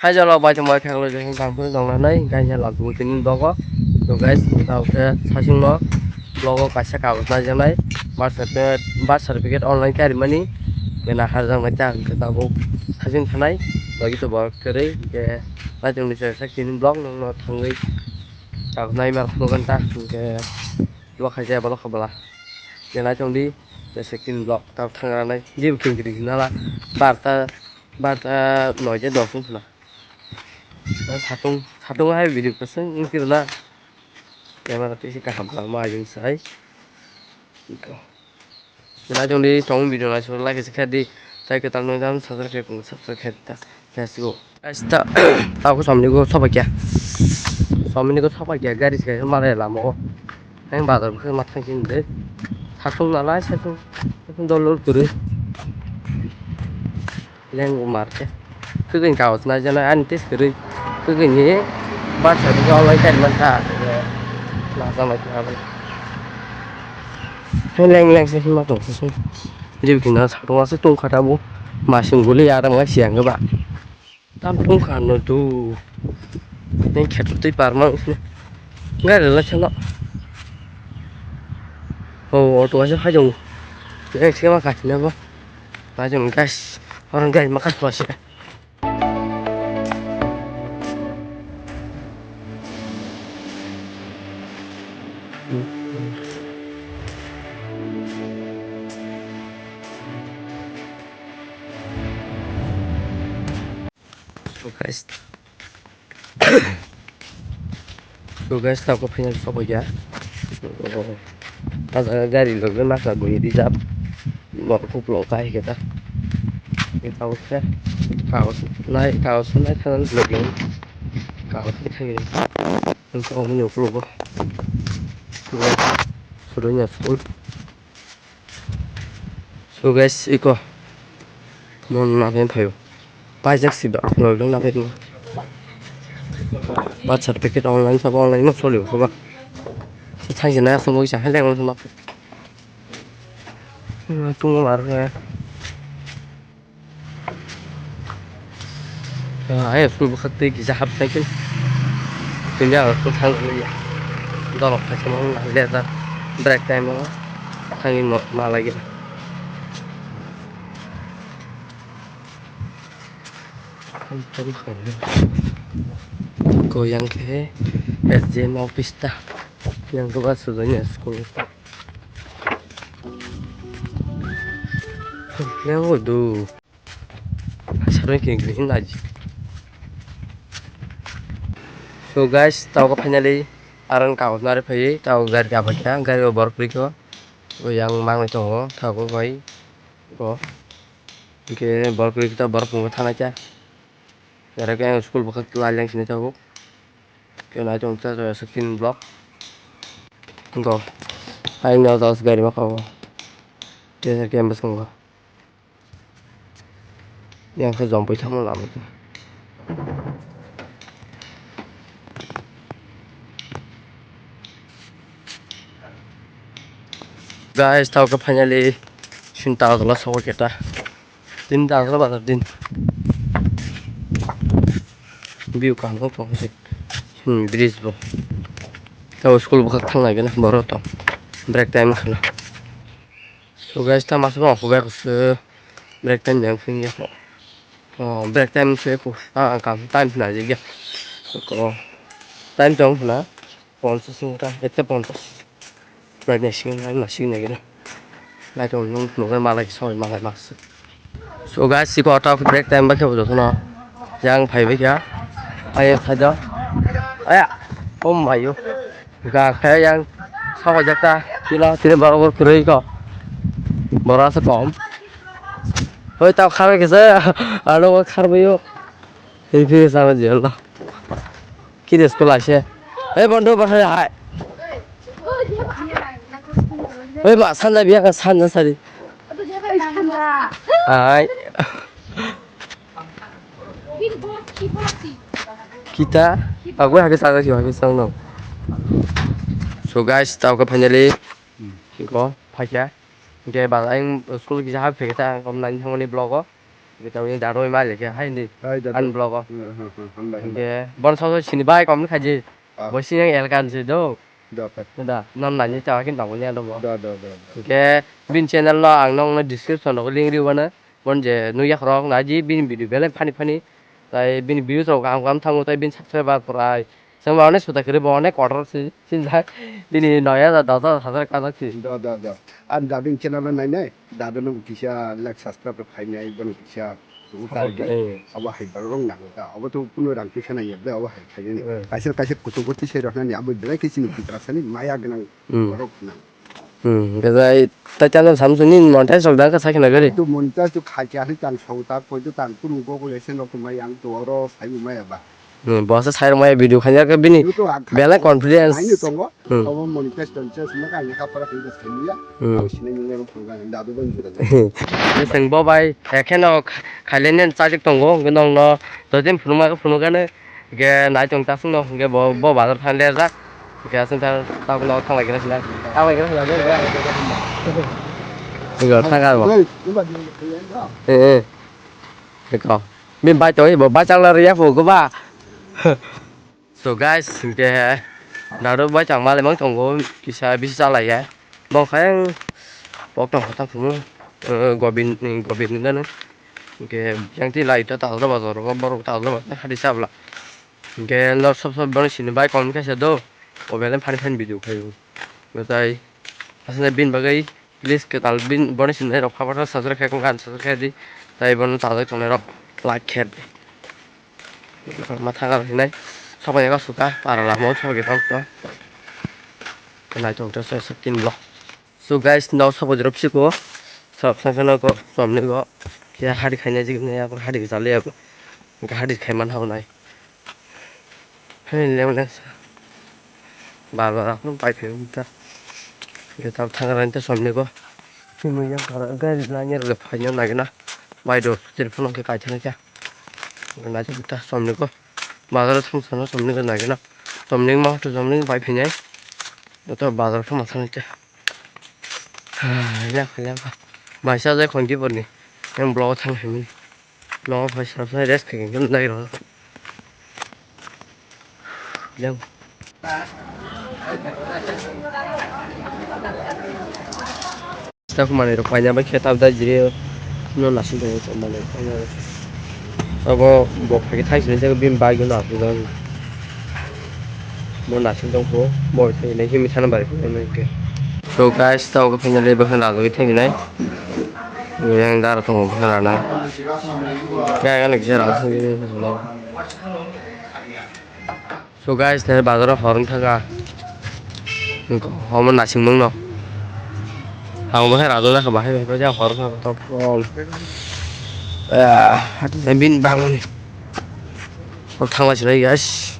Hai giờ là bài trong bài khác là cái thằng tôi đồng là đấy cái nhà là của tình đó có rồi guys tao sẽ sai xuống nó logo cái sẽ cào ra trong đấy birth certificate online cái money cái nào hay rằng là cha cái tao cũng sai xuống thằng đấy rồi cái tụi bảo cái đấy cái nói chung là sẽ xin blog nó thằng ấy cào này mà không cần ta cái blog hay chơi blog không là cái nói chung đi sẽ xin blog tao thằng này gì cũng cái gì nó là barta nói cho đồ không phải 사통 하이 비디오 것은 인기나 내가 뜻이 가함 마이응 사이 이거 나 정리 좋은 비디오 나서 like sekali saya kita nonton subscribe cùng subscribe ta let's go asta tao có xong như có kìa xong như có kìa gari cái mà đây là một anh bảo rồi cái mặt thành chính đấy 사통 나라 사통 dollar 그래 그냥 말게 그건 가오스 나잖아 안 뜻 그래 그건 예 맞아 그거 online cái mình ta là sao mà hay leng leng sẽ mà tổng sẽ như kiểu nó sao nó sẽ tung khá ra bố mà xin gửi ra đang lái xiềng các bạn tam tung khá nó tu nên khét tới par mà ngay là cho nó ồ tôi sẽ phải dùng cái xe mà cạch nữa không phải dùng cái orang guys makan puasa guys guys tao có phải sao bây giờ tao sẽ ra đi được cái mắt là bụi đi dập một phút lộ tay kìa ta cái tao sẽ cào xuống này thân lực lượng cào cái thay nó có nhiều phút không số đó nhà phút so guys 이거 넌 나한테 봐요 바이작시다 너랑 나한테 bắt certificate online sao online mất số liệu không ạ thay gì này không có chẳng hay lên luôn mà tung mà rồi ai full بخطي كي سحب ساكن كنجا كنت حاول ضرب عشان ما لازم بريك تايم خليني ما لاقي goyang ke SJ mau pista yang keluar sudahnya sekolah yang waduh sekarang kayak gini aja so guys tao có finally aran cào ra phải tao gari cả phải cá gari ở bờ click đó goyang mang lại chỗ tao có váy có cái bờ click tao bờ cùng thằng này cha gara cái school bakal lalang sini tao cái này chúng ta rồi skin block enggak anh nào tao segala macam dia game bes enggak yang ke zombie sama lama itu guys tao ke finally sun tao telah sokol kita din tao telah batar din view kan kok sih bridge bo tao school bakal thang lagi nah baru tau break time kan so guys tao masuk mau back ke break time yang sini ya oh break time saya ku kam time na jadi ko time jong na ponsos ta ete ponsos break nation na machine này lại trong nó cái mà lại soi mà lại mặc so guys si có tao break time bắt đầu rồi nó giang phải với kia ai thấy đó ấy à không mày vô gà khé giang sao mà chắc ta chỉ lo chỉ bảo có cười có bảo ra sẽ cỏm thôi tao khai cái gì à nó khai bây giờ thì phía sau mà giờ lo khi đến school lại xe ấy bọn tôi bắt lại ấy mà san ra biết san ra sao đi ai kita aku habis sana sih habis sana so guys tao có finally có phải chứ cái bạn anh school kia học phải ta hôm nay không đi blog á Kita ini daroi mai lagi hai ni Dah. unblock. Hambai. Oke, bon sau sini bai kom kaji. Bos sini yang elkan sih do. Dapat. Dah, nam nanya cawa kin tamu ni ada bo. Dah. Oke, bin channel lo ang nong na description lo link riu mana. Bon je nu yak rong naji bin video belen pani. Tai bin video so kam thangu tai bin subscriber prai. Sang mau ne sudah kiri bawa ne quarter sih. Sin jai. Dini noya dah sadar kanak sih. Dah. An dading channel nai. Dadang kisah like subscribe hai nai bon kisah. Awak hai barong nang. Awak tu puno rang kisah nai ya. Awak hai ni. Kasih kutu sih orang ni. Abu berai kisah ni terasa ni maya genang. Barong nang. Kaya ta channel Samsung ni monetize sok dah ka sakit nagari. Tu monetize tu khajah ni tan sauta kau tu tan pun gua lesen lo tu maya yang tu orang saya maya ba. Bos saya rumah video khanya ke bini. Bela confidence. Ini tu gua. Kalau monetize semua kan ni kapal tu sekali ya. Sini ni orang program dah tu pun sudah. Ni seng bo bai. Kena kalian cajik tunggu. Gendong no. Tadi rumah kan ni. Ke naik tunggu tasung no. Ke bo bazar than le rak. Ke asalnya tahu lo thang lagi nasi. Thang lagi nasi lagi. Enggak thang kan bo. Kau. Min bai toi bo bai chang la ria phu ko ba. So guys, ke nào bai chang ma le mang tunggu bisa lah ya. Mau khang bọc trong thang phu. Gua bin ni dah. Oke, yang ti lai ta tahu dah bazar ko baru tahu dah. Hadis apa lah. Oke, lo sab bang sini bai kom ka do. Obelen pani video kayu. Betai. Asal bin bagai please ke tal bin bani sini rok khabar subscribe kai kon kan subscribe di. Tai bon tahu tong rok like ket. Mata kar sini. Sampai yang suka para lah mau coba kita tu. Kena tong tu saya skin block. So guys, now सब जरूर सीखो सब संगठन को सामने को क्या हाड़ी खाने जी ने आप हाड़ी चले अब हाड़ी खाए मन हो नहीं है ले बार अपन पाइप है ये तब थंग तो सामने को फिर मुझे घर लाने रे फाइनल ना ना बाय दो टेलीफोन के काज क्या ना तो सामने को बाजार संसार सामने को ना सामने में तो सामने पाइप है तो बाजार से मसाला क्या Lihat. Masa saya konti pun ni, yang blog thang ini, blog pas saya rest kengin kan lagi loh. Lihat. Setiap mana itu banyak banget kita ada jadi, no nasi deh itu mana. Apa buat pakai thai sini saya bim bagi nasi dan, no nasi dong po, buat ini ini sana balik ini ke. So guys, tahu ke punya lebih kenal lagi tinggi naik. Yang darah tunggu kenal naik. Kayak kan lagi jalan sini. So guys, dari bazar orang tengah. Orang nasi mung no. Aku mah rado dah kebahaya, kerja orang top roll. Hati bin bangun nih. Orang tengah sini guys.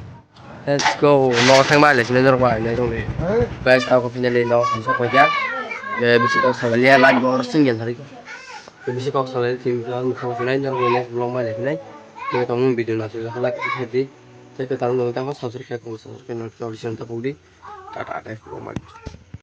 Let's go. Mau tengah balik sini orang ini dong nih. Guys, aku punya leno, bisa kerja. Ya bisa kau sekalian lagi bawa orang yang hari itu. Bisa kau sekalian tim jalan kau sekalian jangan boleh belum balik nih. Kita tunggu video nanti lah like jadi. Saya ketahui tentang subscribe kau subscribe channel kita bisa untuk budi. Tata belum balik.